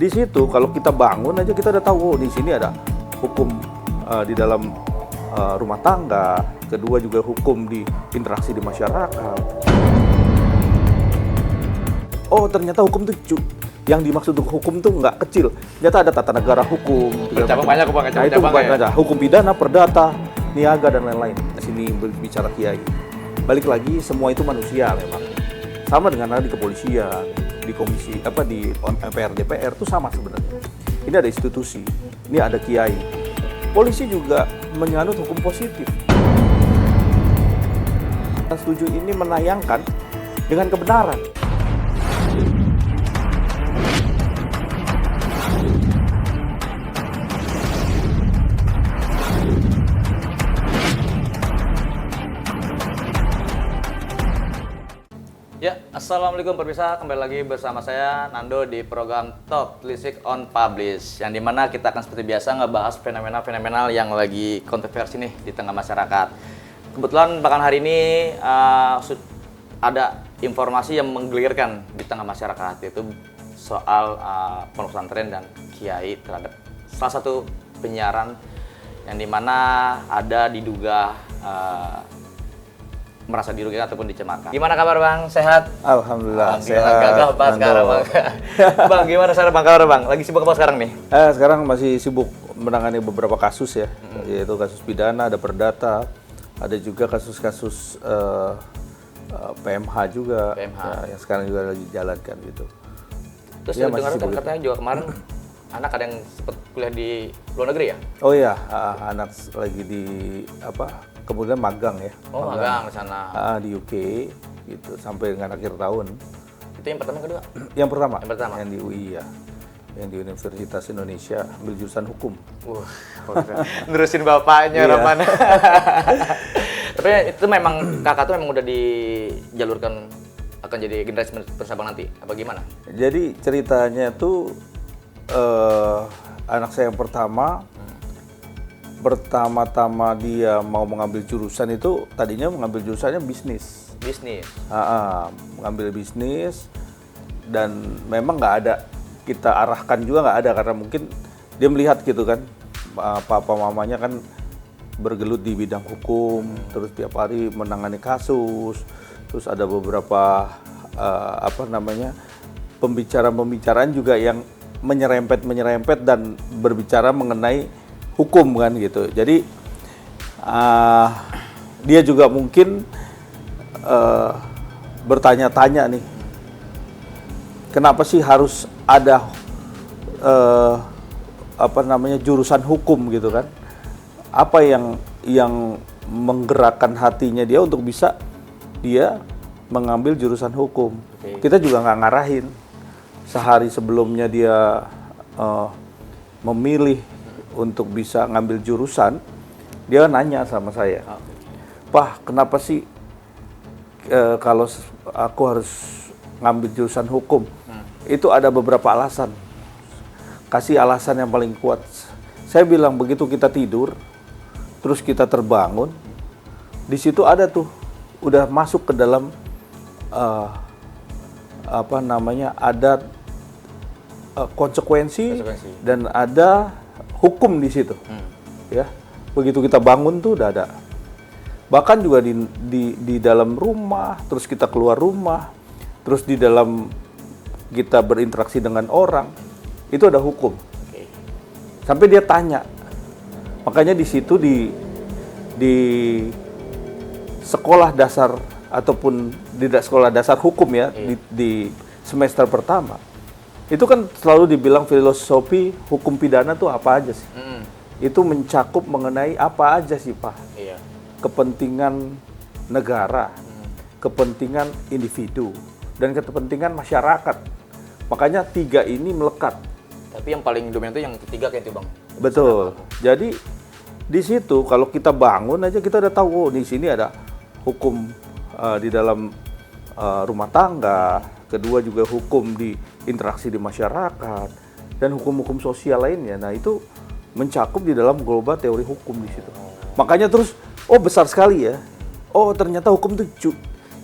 Di situ kalau kita bangun aja kita udah tahu, oh di sini ada hukum di dalam rumah tangga, kedua juga hukum di interaksi di masyarakat. Oh ternyata hukum tuh yang dimaksud hukum tuh nggak kecil. Ternyata ada tata negara hukum. Cabang banyak kok Bang, Nah itu ya? hukum pidana, perdata, niaga dan lain-lain. Di sini berbicara kiai. Balik lagi semua itu manusia memang. Sama dengan ada di kepolisian, di komisi di MPR DPR itu sama sebenarnya. Ini ada institusi, ini ada kiai. Polisi juga menganut hukum positif. Saya setuju ini menayangkan dengan kebenaran. Ya, assalamualaikum pemirsa, kembali lagi bersama saya Nando di program Talk Telisik on Publish, yang dimana kita akan seperti biasa ngebahas fenomena-fenomenal yang lagi kontroversi nih di tengah masyarakat. Kebetulan bahkan hari ini ada informasi yang menggelirkan di tengah masyarakat, yaitu soal pondok pesantren dan kiai terhadap salah satu penyiaran yang dimana ada diduga merasa dirugikan ataupun dicemarkan. Gimana kabar Bang? Sehat? Alhamdulillah sehat. Gagah Bang sekarang Bang. Bang, gimana kabar Bang? Lagi sibuk apa sekarang nih? Sekarang masih sibuk menangani beberapa kasus ya, yaitu kasus pidana, ada perdata, ada juga kasus-kasus PMH juga, ya, yang sekarang juga lagi jalankan gitu. Terus ya, dengar kan katanya juga kemarin anak ada yang sempat kuliah di luar negeri ya? Oh iya, anak lagi di kemudian magang ya. Oh magang di sana. Di UK gitu sampai dengan akhir tahun. Itu yang pertama kedua? Yang pertama. Yang pertama. Yang di UI ya. Yang di Universitas Indonesia ambil jurusan hukum. Nerusin bapaknya Iya. Roman. Tapi itu memang kakak tuh memang udah dijalurkan akan jadi generasi penerus abang nanti, apa gimana? Jadi ceritanya tuh anak saya yang pertama-tama dia mau mengambil jurusan itu tadinya mengambil jurusannya bisnis. Bisnis. Mengambil bisnis dan memang nggak ada kita arahkan juga nggak ada karena mungkin dia melihat gitu kan papa mamanya kan bergelut di bidang hukum, terus tiap hari menangani kasus, terus ada beberapa pembicaraan juga yang menyerempet dan berbicara mengenai hukum kan gitu. Jadi dia juga mungkin bertanya-tanya nih, kenapa sih harus ada jurusan hukum gitu kan? Apa yang menggerakkan hatinya dia untuk bisa dia mengambil jurusan hukum? Oke. Kita juga nggak ngarahin. Sehari sebelumnya dia memilih untuk bisa ngambil jurusan, dia nanya sama saya, "Pak, kenapa sih kalau aku harus ngambil jurusan hukum?" Itu ada beberapa alasan. Kasih alasan yang paling kuat. Saya bilang begitu kita tidur, terus kita terbangun, di situ ada tuh, udah masuk ke dalam ada konsekuensi dan ada hukum di situ. Ya, begitu kita bangun tuh udah ada. Bahkan juga di dalam rumah, terus kita keluar rumah, terus di dalam kita berinteraksi dengan orang, itu ada hukum. Sampai dia tanya. Makanya di situ di sekolah dasar ataupun di sekolah dasar hukum ya, di semester pertama. Itu kan selalu dibilang filosofi hukum pidana tuh apa aja sih? Itu mencakup mengenai apa aja sih Pak? Iya. Kepentingan negara, kepentingan individu, dan kepentingan masyarakat. Makanya tiga ini melekat. Tapi yang paling dominan itu yang ketiga kayak itu Bang. Betul. Jadi di situ kalau kita bangun aja kita udah tahu, oh di sini ada hukum di dalam rumah tangga, kedua juga hukum di interaksi di masyarakat, dan hukum-hukum sosial lainnya. Nah itu mencakup di dalam global teori hukum di situ. Makanya terus, oh besar sekali ya. Oh ternyata hukum itu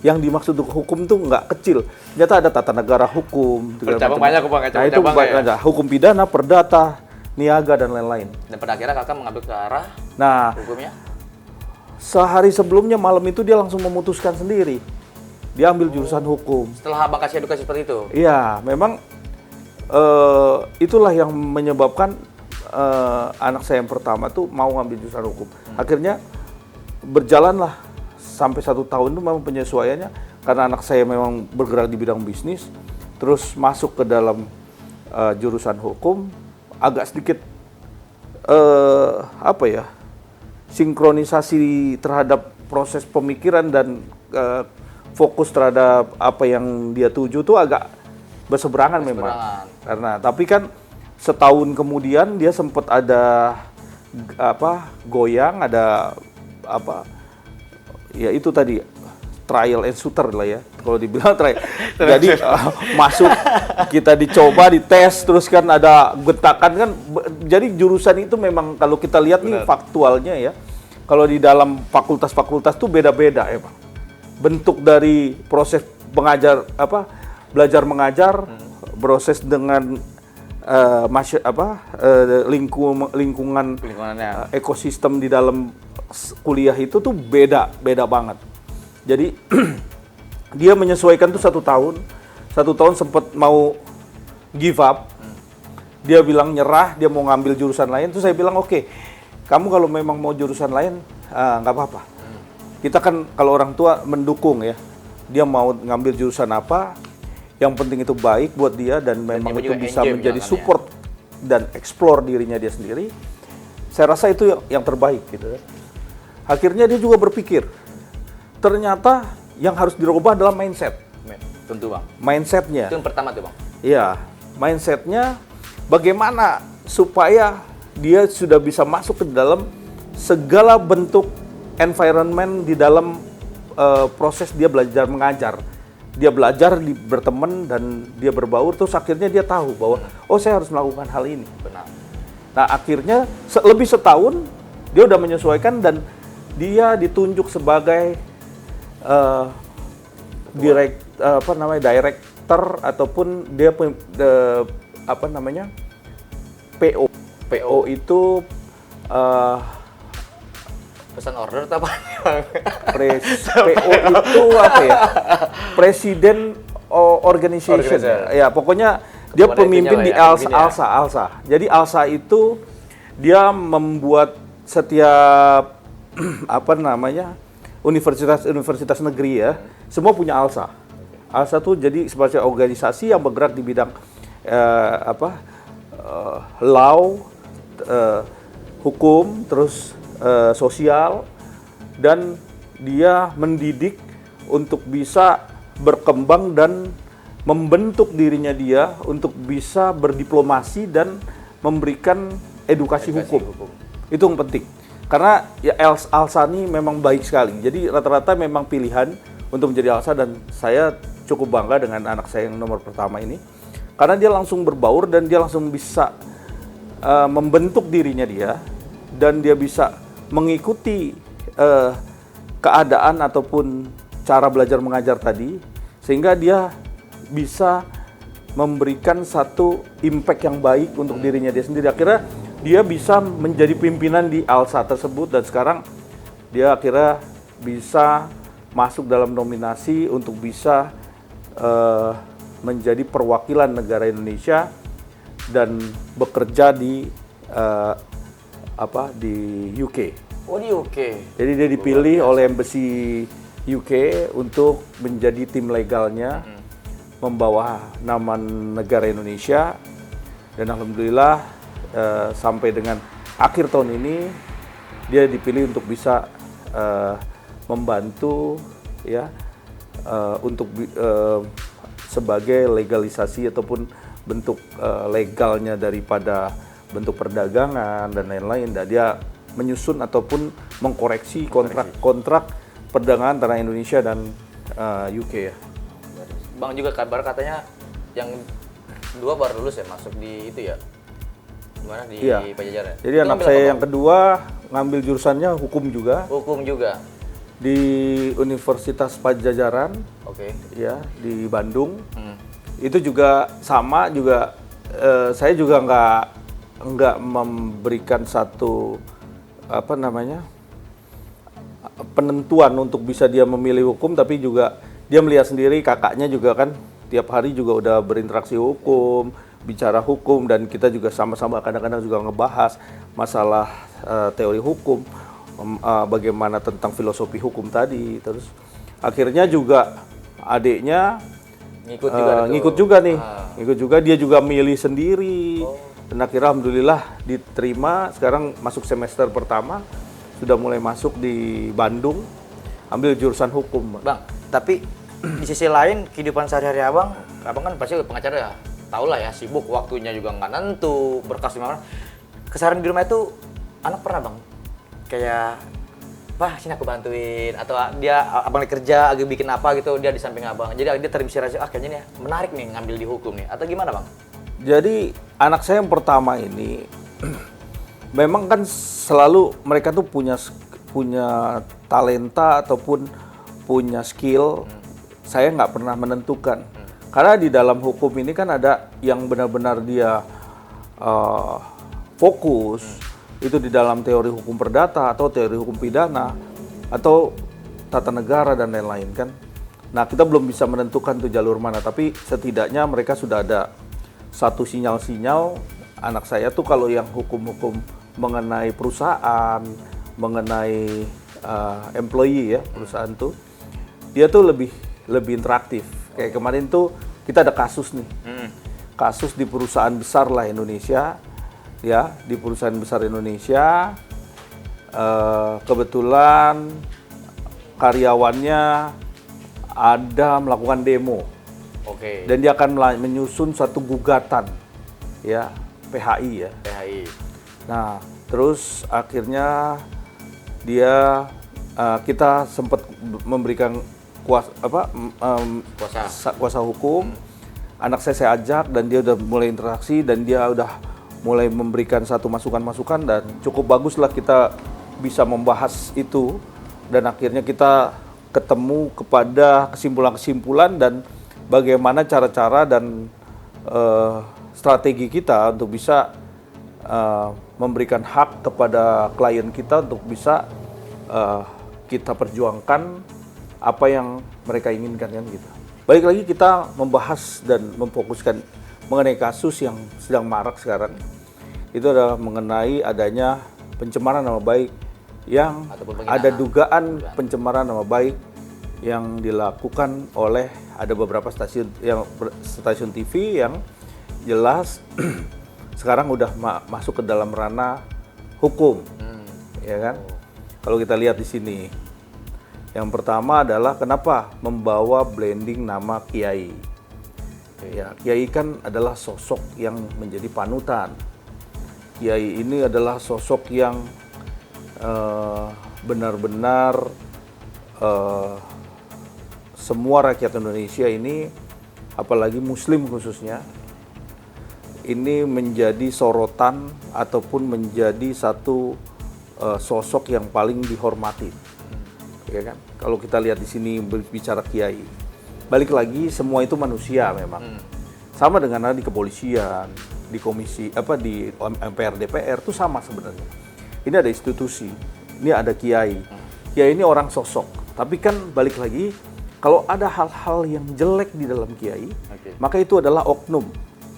yang dimaksud hukum tuh nggak kecil. Ternyata ada tata negara hukum. Bercabang banyak Bang, nah itu ada hukum pidana, perdata, niaga dan lain-lain. Dan pada akhirnya kakak mengambil ke arah hukumnya? Sehari sebelumnya malam itu dia langsung memutuskan sendiri. Dia ambil jurusan hukum. Setelah abang kasih edukasi seperti itu? Iya, memang itulah yang menyebabkan anak saya yang pertama tuh mau ngambil jurusan hukum. Akhirnya berjalanlah sampai 1 tahun itu memang penyesuaiannya karena anak saya memang bergerak di bidang bisnis, terus masuk ke dalam jurusan hukum agak sedikit sinkronisasi terhadap proses pemikiran dan fokus terhadap apa yang dia tuju tuh agak berseberangan memang. Karena tapi kan setahun kemudian dia sempat ada goyang, ada ya itu tadi trial and shooter lah ya, kalau dibilang trial. Jadi masuk, kita dicoba, dites, terus kan ada gentakan kan. Jadi jurusan itu memang kalau kita lihat nih faktualnya ya, kalau di dalam fakultas-fakultas tuh beda-beda ya Pak. Bentuk dari proses belajar mengajar, proses dengan lingkungan ekosistem di dalam kuliah itu tuh beda banget. Jadi dia menyesuaikan tuh 1 tahun. 1 tahun sempat mau give up. Dia bilang nyerah, dia mau ngambil jurusan lain. Terus saya bilang oke, kamu kalau memang mau jurusan lain nggak apa-apa. Kita kan kalau orang tua mendukung ya. Dia mau ngambil jurusan apa, yang penting itu baik buat dia dan memang itu bisa menjadi support dan explore dirinya dia sendiri. Saya rasa itu yang terbaik gitu. Akhirnya dia juga berpikir, ternyata yang harus dirubah adalah mindset. Tentu Bang. Mindsetnya. Itu yang pertama tuh Bang. Iya, mindsetnya bagaimana supaya dia sudah bisa masuk ke dalam segala bentuk environment di dalam proses dia belajar mengajar. Dia belajar berteman dan dia berbaur, terus akhirnya dia tahu bahwa oh saya harus melakukan hal ini. Benar. Nah akhirnya lebih setahun dia udah menyesuaikan dan dia ditunjuk sebagai director ataupun dia PO. PO itu pesan order atau apa? PO itu apa ya? Presiden organization. Ya, pokoknya dia pemimpin di ALSA. Jadi ALSA itu dia membuat setiap universitas negeri ya, semua punya ALSA. ALSA tuh jadi sebagai organisasi yang bergerak di bidang law, hukum, terus sosial, dan dia mendidik untuk bisa berkembang dan membentuk dirinya dia untuk bisa berdiplomasi dan memberikan edukasi hukum. Itu yang penting. Karena ya ALSA ini memang baik sekali. Jadi rata-rata memang pilihan untuk menjadi ALSA dan saya cukup bangga dengan anak saya yang nomor pertama ini. Karena dia langsung berbaur dan dia langsung bisa membentuk dirinya dia dan dia bisa mengikuti keadaan ataupun cara belajar mengajar tadi sehingga dia bisa memberikan satu impact yang baik untuk dirinya dia sendiri. Akhirnya dia bisa menjadi pimpinan di ALSA tersebut dan sekarang dia akhirnya bisa masuk dalam nominasi untuk bisa menjadi perwakilan negara Indonesia dan bekerja di UK. Oh, di UK. Jadi dia dipilih oleh Embassy UK untuk menjadi tim legalnya, membawa nama negara Indonesia, dan alhamdulillah sampai dengan akhir tahun ini dia dipilih untuk bisa membantu ya untuk sebagai legalisasi ataupun bentuk legalnya daripada bentuk perdagangan dan lain-lain. Dan dia menyusun ataupun mengkoreksi kontrak perdagangan antara Indonesia dan UK ya. Bang juga kabar katanya yang dua baru lulus ya masuk di itu ya. Gimana di iya. Pajajaran? Jadi anak saya yang kedua ngambil jurusannya hukum juga. Hukum juga. di Universitas Padjadjaran, Oke. ya di Bandung. Itu juga sama juga, saya juga nggak memberikan satu apa namanya penentuan untuk bisa dia memilih hukum, tapi juga dia melihat sendiri, kakaknya juga kan tiap hari juga udah berinteraksi hukum, bicara hukum, dan kita juga sama-sama kadang-kadang juga ngebahas masalah teori hukum, bagaimana tentang filosofi hukum tadi. Terus akhirnya juga adiknya ngikut juga nih, ngikut juga, dia juga milih sendiri. Dan akhirnya alhamdulillah diterima, sekarang masuk semester pertama, sudah mulai masuk di Bandung, ambil jurusan hukum. Bang, tapi di sisi lain kehidupan sehari-hari abang kan pasti pengacara ya, tau lah ya, sibuk, waktunya juga nggak nentu, berkas di mana. Keseharian di rumah itu, anak pernah bang, kayak, Pak sini aku bantuin, atau dia abang lagi kerja, lagi bikin apa gitu, dia di samping abang. Jadi dia terinspirasi, kayaknya nih menarik nih ngambil di hukum nih, atau gimana bang? Jadi anak saya yang pertama ini, memang kan selalu mereka tuh punya talenta ataupun punya skill. Saya nggak pernah menentukan, karena di dalam hukum ini kan ada yang benar-benar dia fokus, itu di dalam teori hukum perdata atau teori hukum pidana atau tata negara dan lain-lain kan. Nah, kita belum bisa menentukan tuh jalur mana, tapi setidaknya mereka sudah ada satu sinyal-sinyal. Anak saya tuh kalau yang hukum-hukum mengenai perusahaan, mengenai employee ya, perusahaan tuh dia tuh lebih interaktif. Kayak kemarin tuh kita ada kasus nih. Kasus di perusahaan besar lah Indonesia. Ya, di perusahaan besar Indonesia, kebetulan karyawannya ada melakukan demo. Oke. Dan dia akan menyusun satu gugatan, ya, PHI ya. PHI. Nah, terus akhirnya kita sempat memberikan kuasa hukum. Anak saya ajak dan dia udah mulai interaksi dan dia udah mulai memberikan satu masukan-masukan, dan cukup baguslah kita bisa membahas itu, dan akhirnya kita ketemu kepada kesimpulan-kesimpulan dan bagaimana cara-cara dan strategi kita untuk bisa memberikan hak kepada klien kita untuk bisa kita perjuangkan apa yang mereka inginkan kan gitu. Balik lagi kita membahas dan memfokuskan mengenai kasus yang sedang marak sekarang. Itu adalah mengenai adanya pencemaran nama baik yang ada dugaan pencemaran nama baik yang dilakukan oleh ada beberapa stasiun TV yang jelas sekarang udah masuk ke dalam ranah hukum, ya kan? Kalau kita lihat di sini, yang pertama adalah kenapa membawa blending nama kiai. Ya, kiai kan adalah sosok yang menjadi panutan. Kiai ini adalah sosok yang benar-benar semua rakyat Indonesia ini, apalagi Muslim khususnya, ini menjadi sorotan ataupun menjadi satu sosok yang paling dihormati, ya kan? Kalau kita lihat di sini berbicara kiai, balik lagi semua itu manusia memang. Sama dengan di kepolisian, di komisi di MPR DPR itu sama sebenarnya. Ini ada institusi, ini ada kiai. Kiai ini orang sosok, tapi kan balik lagi, kalau ada hal-hal yang jelek di dalam kiai, maka itu adalah oknum,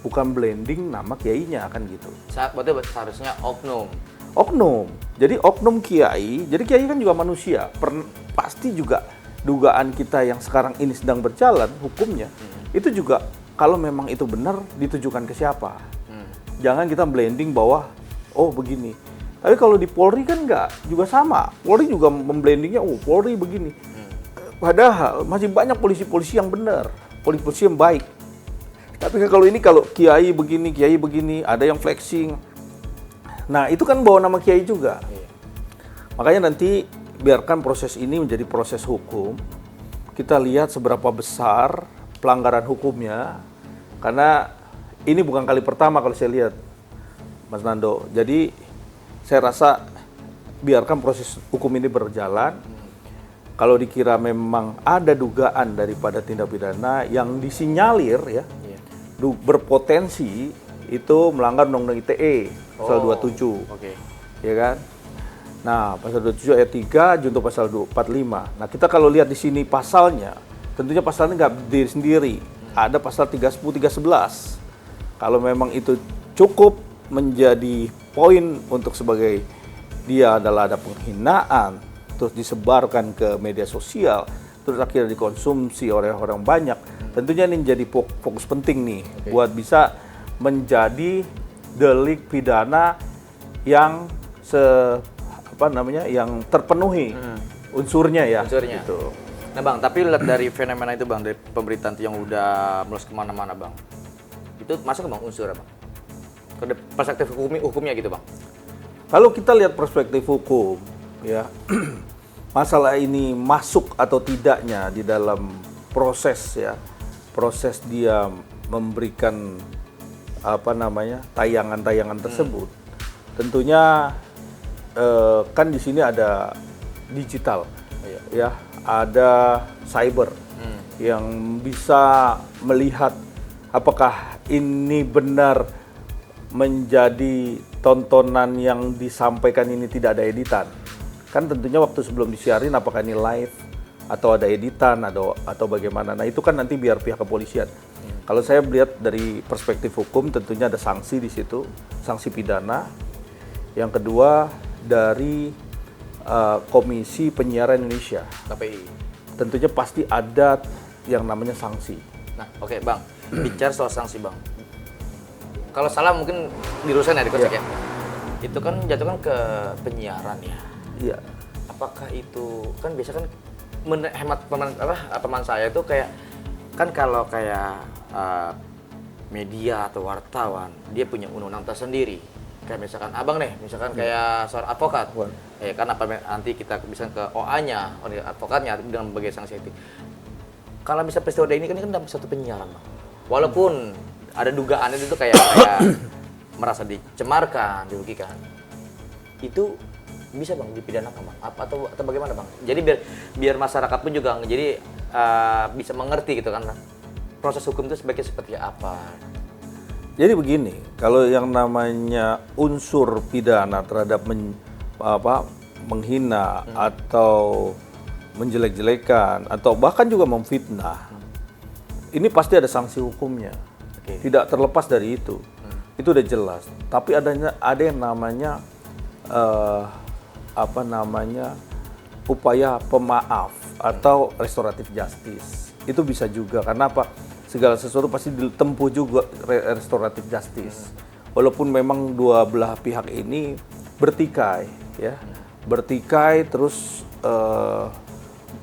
bukan blending nama kiainya, kan gitu. Berarti seharusnya oknum. Oknum. Jadi oknum kiai, jadi kiai kan juga manusia. Pasti juga dugaan kita yang sekarang ini sedang berjalan hukumnya, itu juga kalau memang itu benar ditujukan ke siapa. Jangan kita blending bahwa oh begini. Tapi kalau di Polri kan enggak, juga sama. Polri juga memblendingnya, oh Polri begini. Padahal masih banyak polisi-polisi yang benar, polisi-polisi yang baik. Tapi kalau kiai begini, ada yang flexing. Nah, itu kan bawa nama kiai juga. Makanya nanti biarkan proses ini menjadi proses hukum. Kita lihat seberapa besar pelanggaran hukumnya. Karena ini bukan kali pertama kalau saya lihat, Mas Nando. Jadi saya rasa biarkan proses hukum ini berjalan. kalau dikira memang ada dugaan daripada tindak pidana yang disinyalir ya, berpotensi itu melanggar Undang-Undang ITE pasal 27. Oke. Ya kan? Nah, pasal 27 ayat 3 junto pasal 45. Nah, kita kalau lihat di sini pasalnya, tentunya pasalnya nggak berdiri sendiri. Ada pasal 310, 311. Kalau memang itu cukup menjadi poin untuk sebagai dia adalah ada penghinaan, terus disebarkan ke media sosial, terus akhirnya dikonsumsi oleh orang banyak, tentunya ini menjadi fokus penting nih buat bisa menjadi delik pidana yang yang terpenuhi unsurnya ya. Unsurnya. Gitu. Nah Bang, tapi lihat dari fenomena itu Bang, dari pemberitaan yang udah meluas kemana-mana Bang, itu masuk ke Bang unsur apa? Ke perspektif hukumnya gitu Bang? Kalau kita lihat perspektif hukum, ya masalah ini masuk atau tidaknya di dalam proses dia memberikan tayangan-tayangan tersebut, tentunya kan di sini ada digital, ya ada cyber yang bisa melihat apakah ini benar menjadi tontonan yang disampaikan ini tidak ada editan. Kan tentunya waktu sebelum disiarin apakah ini live atau ada editan atau bagaimana. Nah itu kan nanti biar pihak kepolisian. Kalau saya melihat dari perspektif hukum tentunya ada sanksi di situ, sanksi pidana. Yang kedua dari Komisi Penyiaran Indonesia, KPI. Tentunya pasti ada yang namanya sanksi. Nah, oke Bang, bicara soal sanksi Bang. Kalau salah mungkin dirusain ya, dikocek ya. Itu kan jatuhkan ke penyiaran ya. Iya. Apakah itu kan biasa kan hemat paman saya itu kayak kan kalau kayak media atau wartawan dia punya undang-undang tersendiri. Kayak misalkan abang nih, misalkan kayak seorang advokat, ya kan nanti kita bisa ke OA-nya, advokatnya dengan berbagai sanksi etik. Kalau bisa peristiwa ini kan dapat satu penyiaran Bang. Walaupun ada dugaan itu kayak merasa dicemarkan, dirugikan, itu bisa Bang dipidanakan Bang? Atau bagaimana Bang? Jadi biar masyarakat pun juga jadi bisa mengerti gitu kan, proses hukum itu sebaiknya seperti apa? Jadi begini, kalau yang namanya unsur pidana terhadap menghina atau menjelek-jelekan atau bahkan juga memfitnah, ini pasti ada sanksi hukumnya. Tidak terlepas dari itu. Itu udah jelas. Tapi ada yang namanya upaya pemaaf atau restoratif justice. Itu bisa juga karena apa? Segala sesuatu pasti ditempuh juga restoratif justice. Walaupun memang dua belah pihak ini bertikai, ya, bertikai terus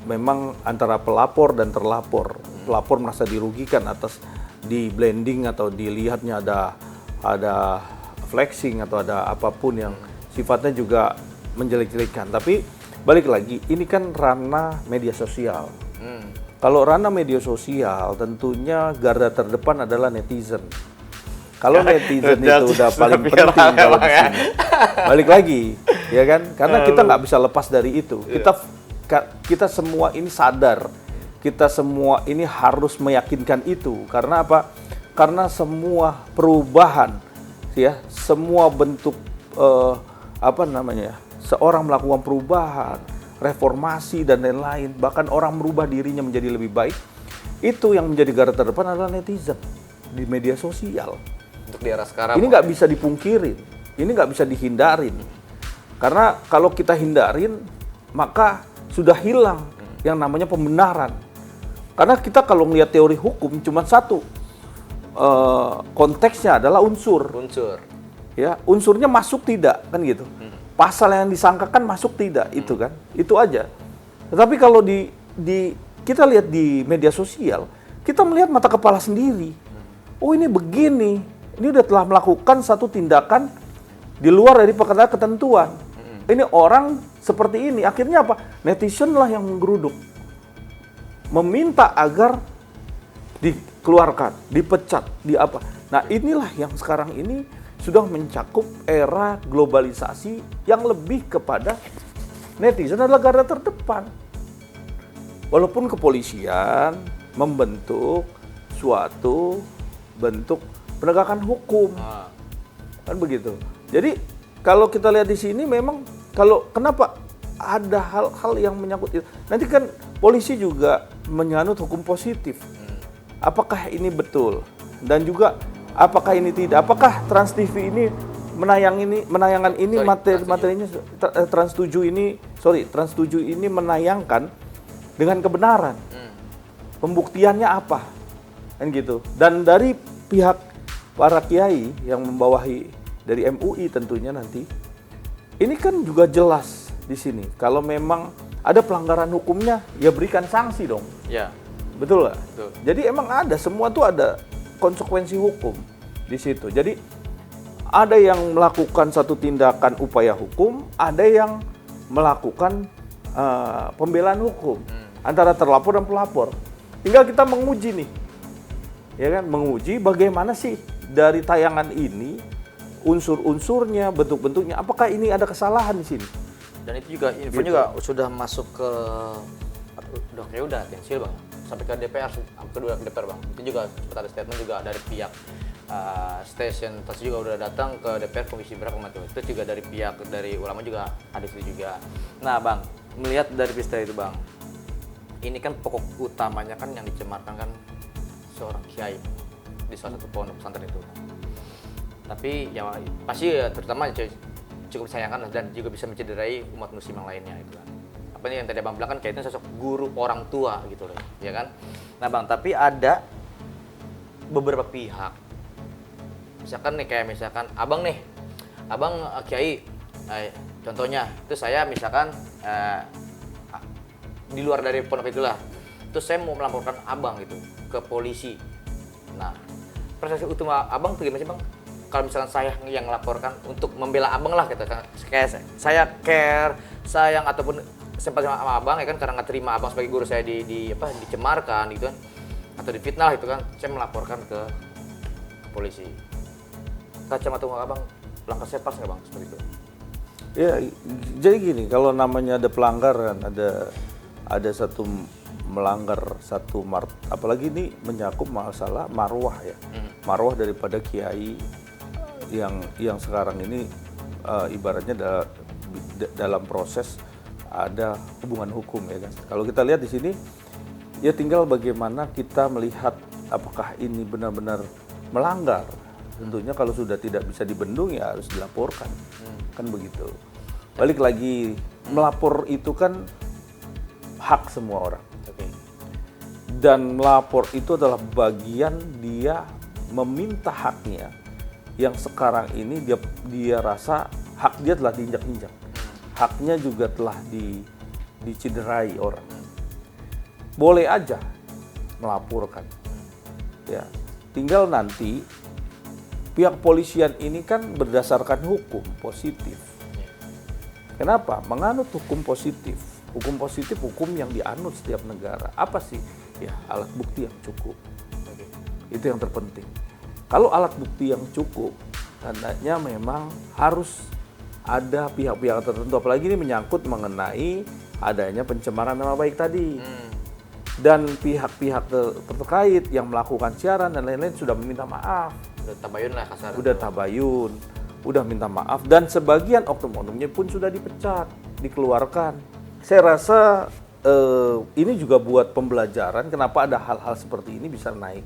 memang antara pelapor dan terlapor. Pelapor merasa dirugikan atas di blending atau dilihatnya ada flexing atau ada apapun yang sifatnya juga menjelek-jelekan. Tapi balik lagi, ini kan ranah media sosial. Kalau ranah media sosial, tentunya garda terdepan adalah netizen. Kalau netizen itu udah paling penting kalau di sini. Balik lagi, ya kan? Karena kita nggak bisa lepas dari itu. Kita semua ini sadar, kita semua ini harus meyakinkan itu. Karena apa? Karena semua perubahan, ya, semua bentuk seorang melakukan perubahan, reformasi dan lain-lain, bahkan orang merubah dirinya menjadi lebih baik, itu yang menjadi garda terdepan adalah netizen di media sosial. Untuk di era sekarang ini nggak bisa dipungkirin, ini nggak bisa dihindarin, karena kalau kita hindarin maka sudah hilang yang namanya pembenaran. Karena kita kalau melihat teori hukum cuma satu, konteksnya adalah unsur. Ya, unsurnya masuk tidak kan gitu. Pasal yang disangkakan masuk tidak, itu kan, itu aja. Tetapi kalau kita lihat di media sosial, kita melihat mata kepala sendiri. Oh ini begini, ini udah telah melakukan satu tindakan di luar dari ketentuan. Ini orang seperti ini, akhirnya apa? Netizen lah yang menggeruduk, meminta agar dikeluarkan, dipecat, Nah inilah yang sekarang ini sudah mencakup era globalisasi yang lebih kepada netizen adalah garda terdepan. walaupun kepolisian membentuk suatu bentuk penegakan hukum. Kan begitu. Jadi kalau kita lihat di sini memang kenapa ada hal-hal yang menyangkut itu. Nanti kan polisi juga menganut hukum positif. Apakah ini betul? Dan juga apakah ini tidak? Apakah Trans TV ini menayangkan ini materinya Trans 7 ini menayangkan dengan kebenaran. Pembuktiannya apa? Kan gitu. Dan dari pihak para kiai yang membawahi dari MUI tentunya nanti, ini kan juga jelas di sini. Kalau memang ada pelanggaran hukumnya, ya berikan sanksi dong. Ya. Betul nggak? Betul. Jadi emang ada, semua tuh ada konsekuensi hukum di situ. Jadi ada yang melakukan satu tindakan upaya hukum, ada yang melakukan pembelaan hukum antara terlapor dan pelapor. Tinggal kita menguji nih, ya kan? Menguji bagaimana sih dari tayangan ini unsur-unsurnya, bentuk-bentuknya, apakah ini ada kesalahan di sini? Dan itu juga info juga sudah masuk ke udah tensil bang, sampai ke DPR, kedua ke DPR bang. Itu juga sempat ada statement juga dari pihak stasiun tas juga udah datang ke DPR komisi berapa macam itu juga dari pihak dari ulama juga ada itu juga. Nah bang, melihat dari peristiwa itu bang, ini kan pokok utamanya kan yang dicemarkan kan seorang kiai di salah satu pondok pesantren itu. Tapi ya pasti ya, terutama cukup disayangkan dan juga bisa mencederai umat muslim yang lainnya itu kan. Apa nih yang tadi abang bilang kan kayaknya sosok guru orang tua gitu loh, ya kan. Nah bang, tapi ada beberapa pihak, misalkan nih kayak misalkan abang kiai, contohnya itu saya misalkan di luar dari pondok itulah, terus saya mau melaporkan abang gitu ke polisi. Nah proses utama abang bagaimana sih bang? Kalau misalkan saya yang melaporkan untuk membela abang lah gitu, kayak saya care, sayang ataupun simpati sama abang ya kan, karena nggak terima abang sebagai guru saya dicemarkan gitu kan, atau difitnah gitu kan, saya melaporkan ke polisi. Kacamata abang, langkah saya pas nggak bang seperti itu? Ya, jadi gini, kalau namanya ada pelanggaran, ada satu melanggar satu apalagi ini menyangkut masalah marwah ya, marwah daripada kiai yang sekarang ini ibaratnya dalam proses ada hubungan hukum ya kan. Kalau kita lihat di sini ya tinggal bagaimana kita melihat apakah ini benar-benar melanggar. Tentunya kalau sudah tidak bisa dibendung ya harus dilaporkan. Kan begitu. Balik lagi, melapor itu kan hak semua orang. Dan melapor itu adalah bagian dia meminta haknya yang sekarang ini dia rasa hak dia telah diinjak-injak. Haknya juga telah dicederai orang. Boleh aja melaporkan. Ya, tinggal nanti pihak polisian ini kan berdasarkan hukum positif. Kenapa? Menganut hukum positif. Hukum positif hukum yang dianut setiap negara. Apa sih? Ya, alat bukti yang cukup. Itu yang terpenting. Kalau alat bukti yang cukup, tandanya memang harus ada pihak-pihak tertentu. Apalagi ini menyangkut mengenai adanya pencemaran nama baik tadi. Dan pihak-pihak terkait yang melakukan siaran dan lain-lain sudah meminta maaf. Udah tabayun lah kasar. Udah tabayun, udah minta maaf. Dan sebagian oknum-oknumnya pun sudah dipecat, dikeluarkan. Saya rasa ini juga buat pembelajaran kenapa ada hal-hal seperti ini bisa naik.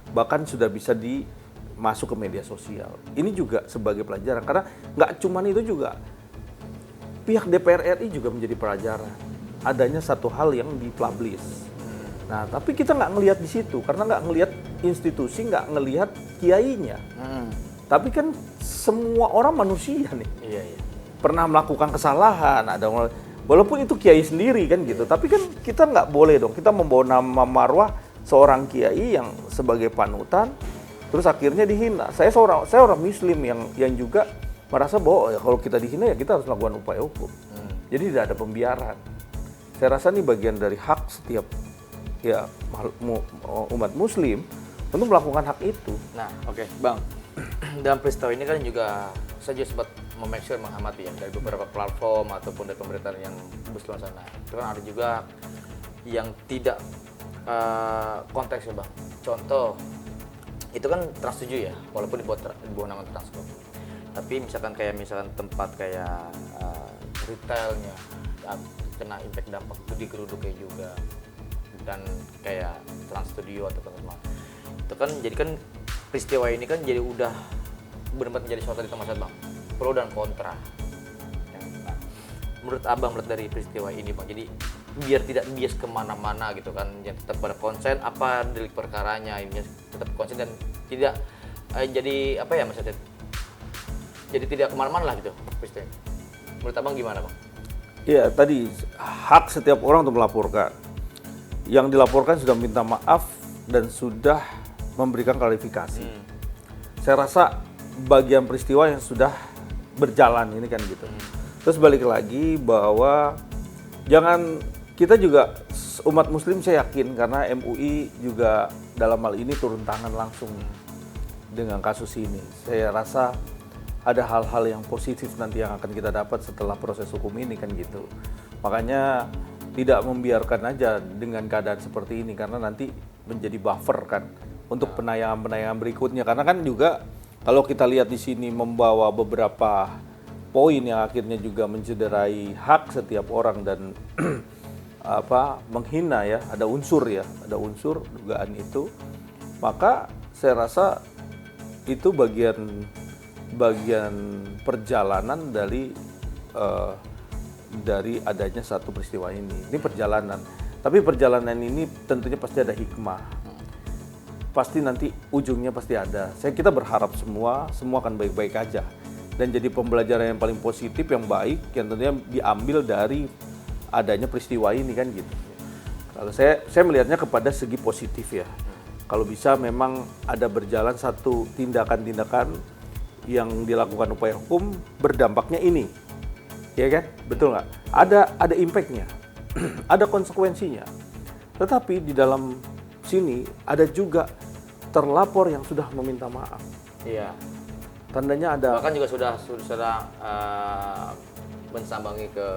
Bahkan sudah bisa masuk ke media sosial. Ini juga sebagai pelajaran. Karena nggak cuman itu juga, pihak DPR RI juga menjadi pelajaran. Adanya satu hal yang dipublish. Nah, tapi kita nggak ngelihat di situ. Karena nggak ngelihat institusi, nggak ngelihat kiainya. Tapi kan semua orang manusia nih. Iya. Pernah melakukan kesalahan, walaupun itu kiai sendiri kan gitu. Tapi kan kita nggak boleh dong, kita membawa nama marwah seorang kiai yang sebagai panutan, terus akhirnya dihina. Saya orang Muslim yang juga merasa bahwa ya, kalau kita dihina ya kita harus melakukan upaya hukum. Jadi tidak ada pembiaran. Saya rasa ini bagian dari hak setiap ya umat Muslim untuk melakukan hak itu. Nah, oke, Bang. Dalam peristiwa ini kan juga saya juga sempat make sure mengamati ya dari beberapa platform ataupun dari pemberitaan yang di luar sana. Itu kan ada juga yang tidak konteks ya Bang. Contoh, itu kan Trans 7 ya, walaupun di bawah nama Transcorp. Tapi misalkan tempat kayak retailnya kena impact dampak di geruduknya juga, dan kayak Trans Studio atau Transmart. Itu kan jadi kan peristiwa ini kan jadi udah benar-benar menjadi suatu di masyarakat Bang. Pro dan kontra. Nah, menurut Abang melihat dari peristiwa ini Bang, jadi biar tidak bias kemana-mana gitu kan, yang tetap pada konsen apa delik perkaranya, ini tetap konsen dan tidak jadi apa ya maksudnya, jadi tidak kemana-mana lah gitu peristiwa. Menurut Abang gimana Bang? Iya, tadi hak setiap orang untuk melaporkan. Yang dilaporkan sudah minta maaf dan sudah memberikan klarifikasi. Saya rasa bagian peristiwa yang sudah berjalan ini kan gitu. Terus balik lagi bahwa jangan, kita juga umat muslim saya yakin karena MUI juga dalam hal ini turun tangan langsung dengan kasus ini. Saya rasa ada hal-hal yang positif nanti yang akan kita dapat setelah proses hukum ini kan gitu. Makanya tidak membiarkan aja dengan keadaan seperti ini karena nanti menjadi buffer kan untuk penayangan-penayangan berikutnya. Karena kan juga kalau kita lihat di sini membawa beberapa poin yang akhirnya juga mencederai hak setiap orang dan menghina ya, ada unsur dugaan itu. Maka saya rasa itu bagian perjalanan dari adanya satu peristiwa ini. Ini perjalanan. Tapi perjalanan ini tentunya pasti ada hikmah. Pasti nanti ujungnya pasti ada. Kita berharap semua akan baik-baik aja. Dan jadi pembelajaran yang paling positif, yang baik, yang tentunya diambil dari adanya peristiwa ini kan gitu. Kalau saya melihatnya kepada segi positif ya. Kalau bisa memang ada berjalan satu tindakan-tindakan yang dilakukan upaya hukum berdampaknya ini. Ya kan? Betul nggak? Ada impact-nya, ada konsekuensinya. Tetapi di dalam sini ada juga terlapor yang sudah meminta maaf. Iya. Tandanya ada. Bahkan juga sudah mensambangi ke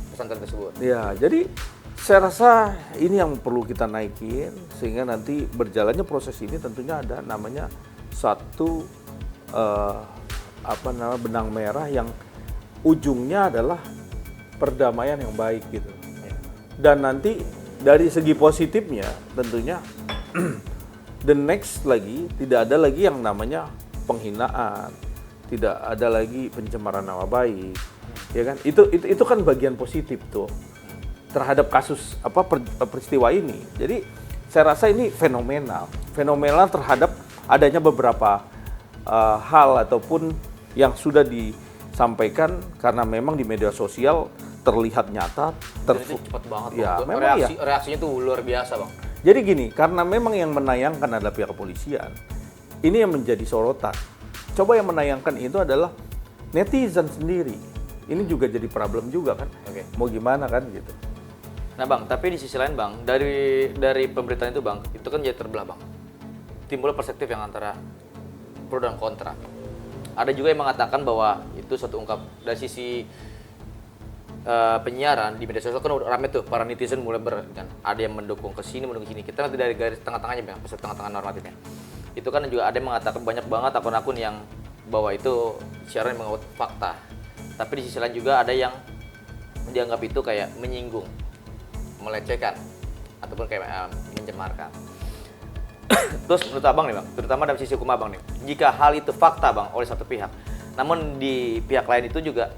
pesantren tersebut. Ya, jadi saya rasa ini yang perlu kita naikin sehingga nanti berjalannya proses ini tentunya ada namanya satu benang merah yang ujungnya adalah perdamaian yang baik gitu. Dan nanti dari segi positifnya tentunya the next lagi tidak ada lagi yang namanya penghinaan, tidak ada lagi pencemaran nama baik, ya kan? Itu kan bagian positif tuh terhadap kasus peristiwa ini. Jadi saya rasa ini fenomenal terhadap adanya beberapa hal ataupun yang sudah disampaikan karena memang di media sosial terlihat nyata. Itu cepat banget ya, Bang. memang Reaksinya tuh luar biasa Bang. Jadi gini, karena memang yang menayangkan adalah pihak kepolisian, ini yang menjadi sorotan. Coba yang menayangkan itu adalah netizen sendiri. Ini juga jadi problem juga kan. Oke. Mau gimana kan gitu. Nah Bang, tapi di sisi lain Bang, dari pemberitaan itu Bang, itu kan jadi terbelah Bang. Timbul perspektif yang antara pro dan kontra. Ada juga yang mengatakan bahwa itu suatu dari sisi penyiaran di media sosial kan udah rame tuh, para netizen mulai ada yang mendukung ke sini, mendukung sini. Kita nanti dari garis tengah-tengahnya Bang, pas tengah-tengah normatifnya. Itu kan juga ada yang mengatakan banyak banget akun-akun yang bahwa itu siaran yang mengawat fakta. Tapi di sisi lain juga ada yang dianggap itu kayak menyinggung, melecehkan, ataupun kayak mencemarkan. Terus menurut Abang nih Bang, terutama dari sisi hukum Abang nih, jika hal itu fakta Bang oleh satu pihak, namun di pihak lain itu juga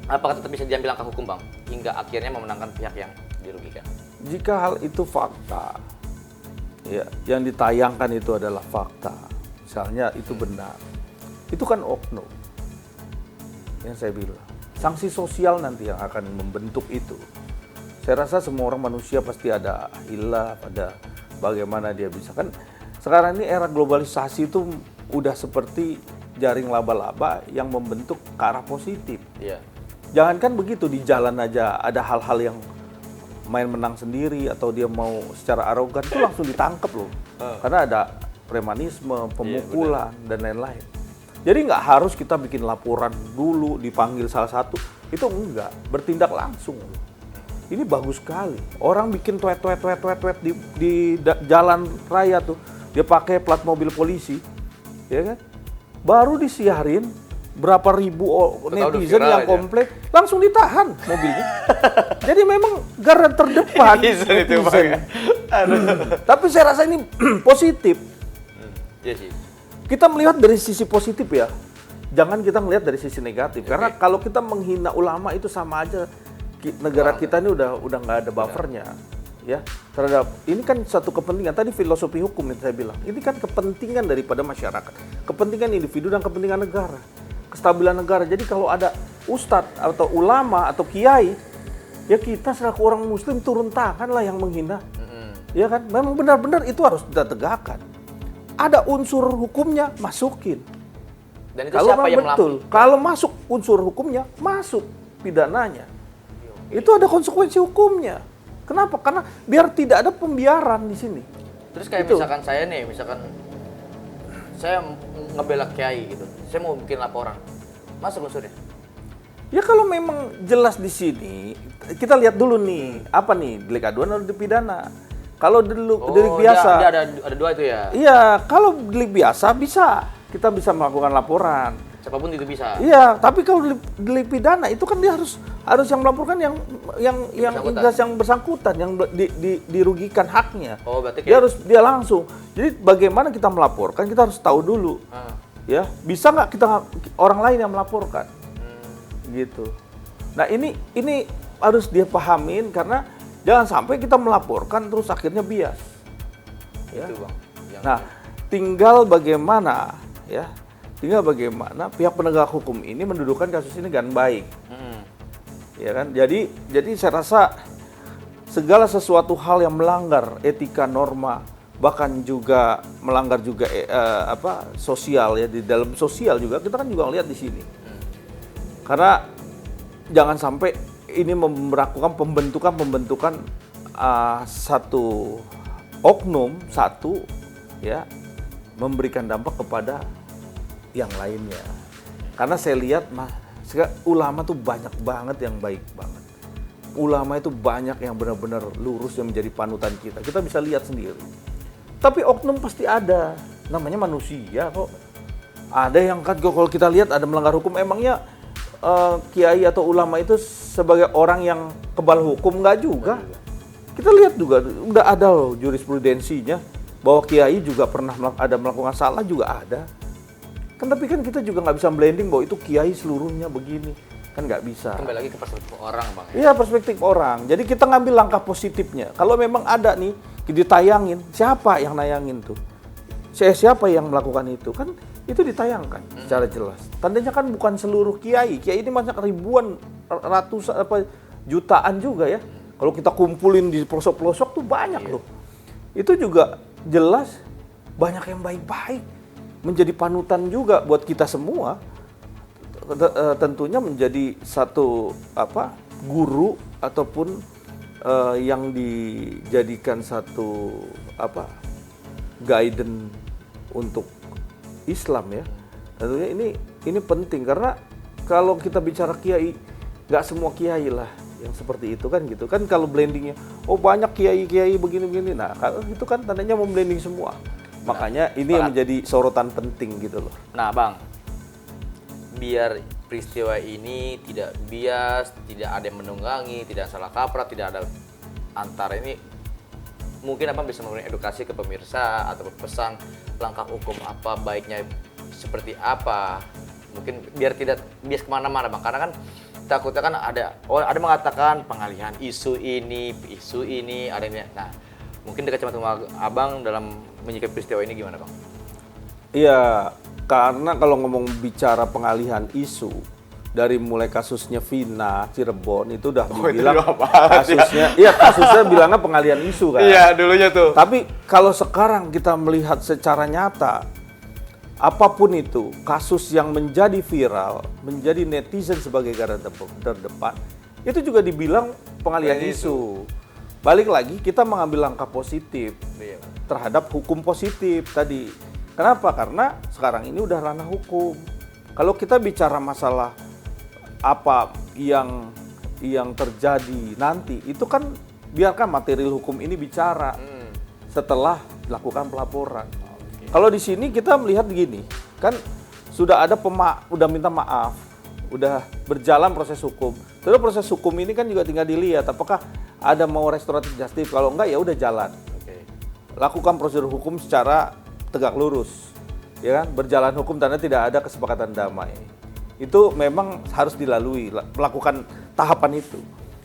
apakah tetap bisa diambil langkah hukum Bang hingga akhirnya memenangkan pihak yang dirugikan? Jika hal itu fakta, ya, yang ditayangkan itu adalah fakta, misalnya itu benar, itu kan oknum. Yang saya bilang, sanksi sosial nanti yang akan membentuk itu. Saya rasa semua orang manusia pasti ada hilaf, ada bagaimana dia bisa kan. Sekarang ini era globalisasi itu udah seperti jaring laba-laba yang membentuk ke arah positif. Iya. Jangankan begitu, di jalan aja ada hal-hal yang main menang sendiri atau dia mau secara arogan itu langsung ditangkap loh. Karena ada premanisme, pemukulan dan lain-lain. Jadi nggak harus kita bikin laporan dulu, dipanggil salah satu, itu enggak, bertindak langsung. ini bagus sekali. Orang bikin tweet di jalan raya tuh, dia pakai plat mobil polisi, ya kan? Baru disiarin berapa ribu netizen yang komplain, langsung ditahan mobilnya. Jadi memang garda terdepan netizen. Tapi saya rasa ini positif. Iya sih. Kita melihat dari sisi positif ya. Jangan kita melihat dari sisi negatif. Karena kalau kita menghina ulama itu sama aja negara kita ini udah nggak ada buffernya. Ya, terhadap ini kan satu kepentingan. Tadi filosofi hukum yang saya bilang. Ini kan kepentingan daripada masyarakat, kepentingan individu dan kepentingan negara, kestabilan negara. Jadi kalau ada ustadz atau ulama atau kiai, ya kita selaku orang muslim turun tangan lah yang menghina. Ya kan? Memang benar-benar itu harus kita tegakkan. Ada unsur hukumnya, masukin. Dan itu Kalau siapa yang betul, kalau masuk unsur hukumnya, masuk pidananya. Itu ada konsekuensi hukumnya. Kenapa? Karena biar tidak ada pembiaran di sini. Terus kayak Gitu. misalkan saya nih, saya ngebela kiai gitu. Saya mau bikin laporan. Masuk unsurnya? Ya kalau memang jelas di sini, kita lihat dulu nih, apa nih, delik aduan atau delik pidana. Kalau delik biasa, dia ada dua itu ya? iya, kalau delik biasa bisa, kita bisa melakukan laporan. Siapapun itu bisa? Iya, tapi kalau delik pidana itu kan dia harus yang melaporkan yang bersangkutan, yang dirugikan haknya. Oh, berarti dia langsung. Jadi bagaimana kita melaporkan, kita harus tahu dulu. Ya, bisa nggak kita orang lain yang melaporkan? Gitu. Nah, ini harus dia pahamin karena jangan sampai kita melaporkan terus akhirnya bias. Ya. Itu, Bang. Nah, tinggal bagaimana ya? Tinggal bagaimana pihak penegak hukum ini mendudukan kasus ini dengan baik. Ya kan? Jadi saya rasa segala sesuatu hal yang melanggar etika norma, bahkan juga melanggar juga sosial ya, di dalam sosial juga kita kan juga lihat di sini. Karena jangan sampai ini melakukan pembentukan satu oknum ya memberikan dampak kepada yang lainnya. Karena saya lihat ulama tuh banyak banget yang baik banget. Ulama itu banyak yang benar-benar lurus yang menjadi panutan kita. Kita bisa lihat sendiri. Tapi oknum pasti ada. Namanya manusia kok. Ada yang kan kalau kita lihat ada melanggar hukum, emangnya kiai atau ulama itu sebagai orang yang kebal hukum? Enggak juga. Kita lihat juga udah ada loh jurisprudensinya bahwa kiai juga pernah ada melakukan salah, juga ada. Kan tapi kan kita juga nggak bisa blending bahwa itu kiai seluruhnya begini, kan nggak bisa. Kembali lagi ke perspektif orang, Bang. Iya, perspektif orang. Jadi kita ngambil langkah positifnya. Kalau memang ada nih ditayangin, siapa yang nayangin tuh? Siapa yang melakukan itu? Kan itu ditayangkan secara jelas. Tandanya kan bukan seluruh kiai. Kiai ini banyak ribuan, ratusan, jutaan juga ya. Kalau kita kumpulin di pelosok-pelosok tuh banyak loh. Itu juga jelas banyak yang baik-baik. Menjadi panutan juga buat kita semua. Tentunya menjadi satu guru ataupun yang dijadikan satu guidance untuk Islam ya. Tentunya ini penting karena kalau kita bicara kiai, nggak semua kiai lah yang seperti itu kan gitu kan. Kalau blendingnya, banyak kiai begini-begini, nah kalau itu kan tandanya memblending semua. Makanya ini yang menjadi sorotan penting gitu loh. Nah, Bang, biar peristiwa ini tidak bias, tidak ada yang menunggangi, tidak salah kaprah, tidak ada antara ini, mungkin Abang bisa memberikan edukasi ke pemirsa atau pesan langkah hukum apa baiknya seperti apa, mungkin biar tidak bias kemana-mana, Bang, karena kan takutnya kan ada mengatakan pengalihan isu ini, ada ini. Nah, mungkin dari kacamata Abang dalam menyikapi peristiwa ini gimana, Bang? Iya, karena kalau ngomong bicara pengalihan isu, dari mulai kasusnya Vina, Cirebon itu udah dibilang kasusnya bilangnya pengalihan isu kan. Iya, dulunya tuh. Tapi kalau sekarang kita melihat secara nyata, apapun itu, kasus yang menjadi viral, menjadi netizen sebagai garda terdepan, itu juga dibilang pengalihan isu. Balik lagi, kita mengambil langkah positif terhadap hukum positif tadi. Kenapa? Karena sekarang ini udah ranah hukum. Kalau kita bicara masalah apa yang yang terjadi nanti itu kan biarkan material hukum ini bicara setelah dilakukan pelaporan. Kalau di sini kita melihat begini, kan sudah ada udah minta maaf, udah berjalan proses hukum. Terus proses hukum ini kan juga tinggal dilihat apakah ada mau restoratif justice. Kalau enggak ya udah jalan. Lakukan prosedur hukum secara tegak lurus, ya kan? Berjalan hukum tanda tidak ada kesepakatan damai. Itu memang harus dilalui, melakukan tahapan itu.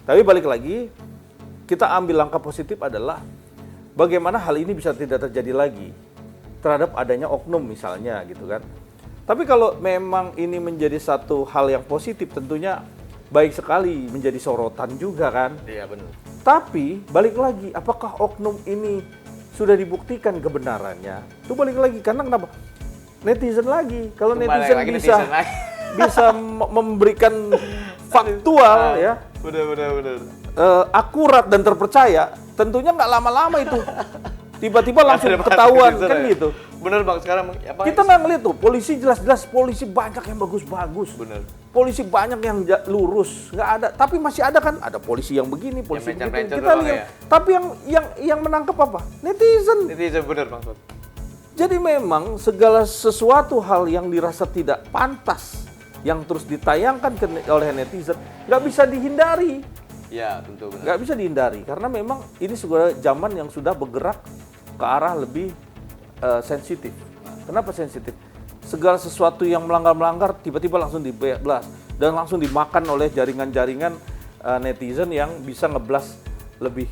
Tapi balik lagi, kita ambil langkah positif adalah bagaimana hal ini bisa tidak terjadi lagi terhadap adanya oknum misalnya gitu kan. Tapi kalau memang ini menjadi satu hal yang positif tentunya baik sekali, menjadi sorotan juga kan. Iya benar. Tapi balik lagi, apakah oknum ini sudah dibuktikan kebenarannya? Itu balik lagi, karena kenapa? Netizen lagi. Kalau netizen bisa memberikan faktual ya, benar. akurat dan terpercaya, tentunya nggak lama-lama itu tiba-tiba langsung ketahuan kan ya? gitu. Bener Bang, sekarang apa? Kita nggak ngeliat tuh, polisi jelas-jelas polisi banyak yang bagus-bagus. Bener. Polisi banyak yang lurus, nggak ada. Tapi masih ada kan, ada polisi yang begini, polisi yang begitu. Kita lihat. Ya? Tapi yang menangkap apa? Netizen. Netizen bener Bang. Jadi memang segala sesuatu hal yang dirasa tidak pantas, yang terus ditayangkan oleh netizen, nggak bisa dihindari. Ya tentu benar. Nggak bisa dihindari, karena memang ini sudah zaman yang sudah bergerak ke arah lebih sensitif. Kenapa sensitif? Segala sesuatu yang melanggar-melanggar tiba-tiba langsung diblas dan langsung dimakan oleh jaringan-jaringan netizen yang bisa ngeblas lebih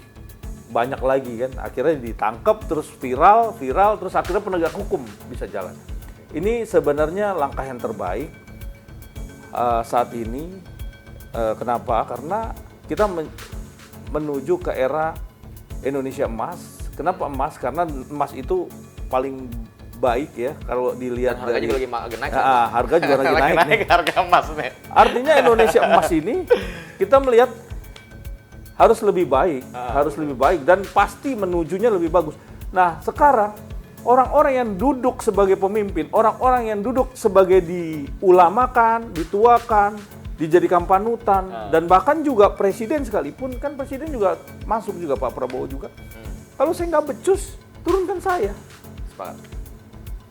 banyak lagi kan. Akhirnya ditangkap terus viral, terus akhirnya penegak hukum bisa jalan. Ini sebenarnya langkah yang terbaik saat ini. Kenapa? Karena kita menuju ke era Indonesia emas. Kenapa emas? Karena emas itu paling baik ya kalau dilihat harga juga lagi agak naik. Harga juga lagi naik. Harga emas nih. Artinya Indonesia emas ini kita melihat harus lebih baik dan pasti menujunya lebih bagus. Nah, sekarang orang-orang yang duduk sebagai pemimpin, orang-orang yang duduk sebagai diulamakan, dituakan, dijadikan panutan dan bahkan juga presiden sekalipun, kan presiden juga masuk juga Pak Prabowo juga. Kalau saya nggak becus, turunkan saya. Sepakat.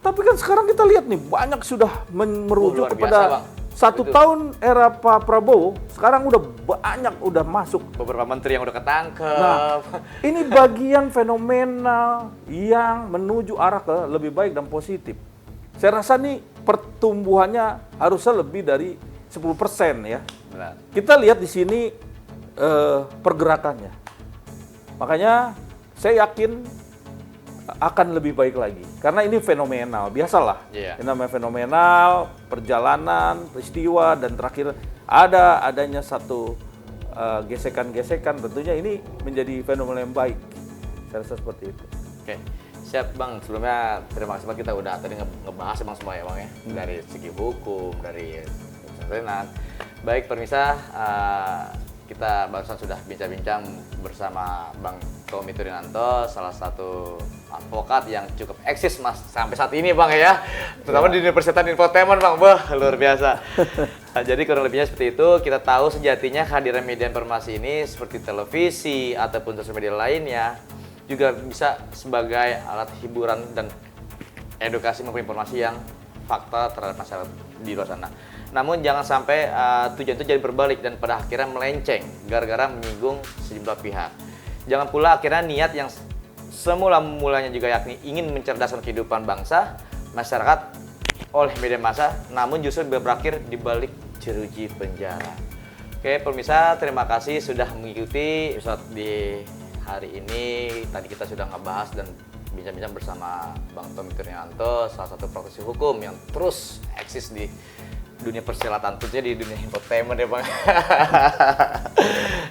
Tapi kan sekarang kita lihat nih, banyak sudah merujuk kepada biasa, 1 tahun era Pak Prabowo, sekarang udah masuk. Beberapa menteri yang udah ketangkep. Nah, ini bagian fenomenal yang menuju arah ke lebih baik dan positif. Saya rasa nih pertumbuhannya harusnya lebih dari 10% ya. Benar. Kita lihat di sini pergerakannya. Makanya saya yakin akan lebih baik lagi. Karena ini fenomenal, biasalah. Yeah. Ini namanya fenomenal, perjalanan, peristiwa, dan terakhir adanya satu gesekan-gesekan. Tentunya ini menjadi fenomena yang baik. Saya rasa seperti itu. Oke, siap Bang. Sebelumnya terima kasih Bang, kita udah tadi ngebahas Bang semua ya Bang ya. Dari segi hukum, dari keterangan. Baik pemirsa, kita barusan sudah bincang-bincang bersama Bang Tommy Turinanto, salah satu advokat yang cukup eksis Mas sampai saat ini Bang ya. Terutama di Universitas Infotainment Bang, luar biasa. Nah, jadi kurang lebihnya seperti itu. Kita tahu sejatinya kehadiran media informasi ini seperti televisi ataupun sosial media lainnya juga bisa sebagai alat hiburan dan edukasi maupun informasi yang fakta terhadap masyarakat di luar sana. Namun jangan sampai tujuan itu jadi berbalik dan pada akhirnya melenceng gara-gara menyinggung sejumlah pihak. Jangan pula akhirnya niat yang semula-mulanya juga yakni ingin mencerdaskan kehidupan bangsa, masyarakat oleh media massa, namun justru berakhir di balik jeruji penjara. Oke, pemirsa, terima kasih sudah mengikuti episode di hari ini. Tadi kita sudah ngebahas dan bincang-bincang bersama Bang Tommy Turinanto, salah satu praktisi hukum yang terus eksis di dunia persilatan, tentunya di dunia entertainment ya Bang.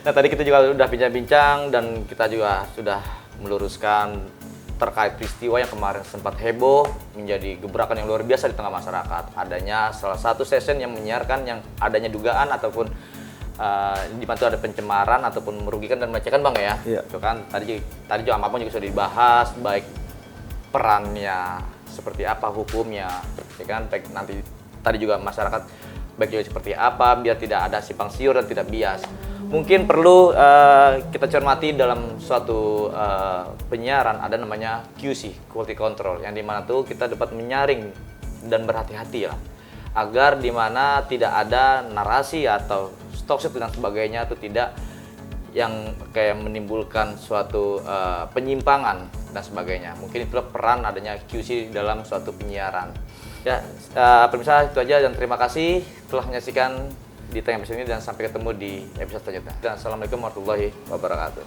Nah tadi kita juga sudah bincang-bincang dan kita juga sudah meluruskan terkait peristiwa yang kemarin sempat heboh menjadi gebrakan yang luar biasa di tengah masyarakat. Adanya salah satu stasiun yang menyiarkan yang adanya dugaan ataupun di mana ada pencemaran ataupun merugikan dan melecehkan Bang ya. Iya. Itu kan tadi juga apapun juga sudah dibahas, baik perannya seperti apa, hukumnya, ya kan, baik nanti tadi juga masyarakat baik juga seperti apa biar tidak ada simpang siur dan tidak bias. mungkin perlu kita cermati dalam suatu penyiaran ada namanya QC, Quality Control, yang dimana tuh kita dapat menyaring dan berhati-hati lah, agar dimana tidak ada narasi atau toxic dan sebagainya itu tidak yang kayak menimbulkan suatu penyimpangan dan sebagainya. Mungkin itulah peran adanya QC dalam suatu penyiaran. Ya, pemirsa itu aja dan terima kasih telah menyaksikan di tayang episode ini dan sampai ketemu di episode selanjutnya. Dan assalamualaikum warahmatullahi wabarakatuh.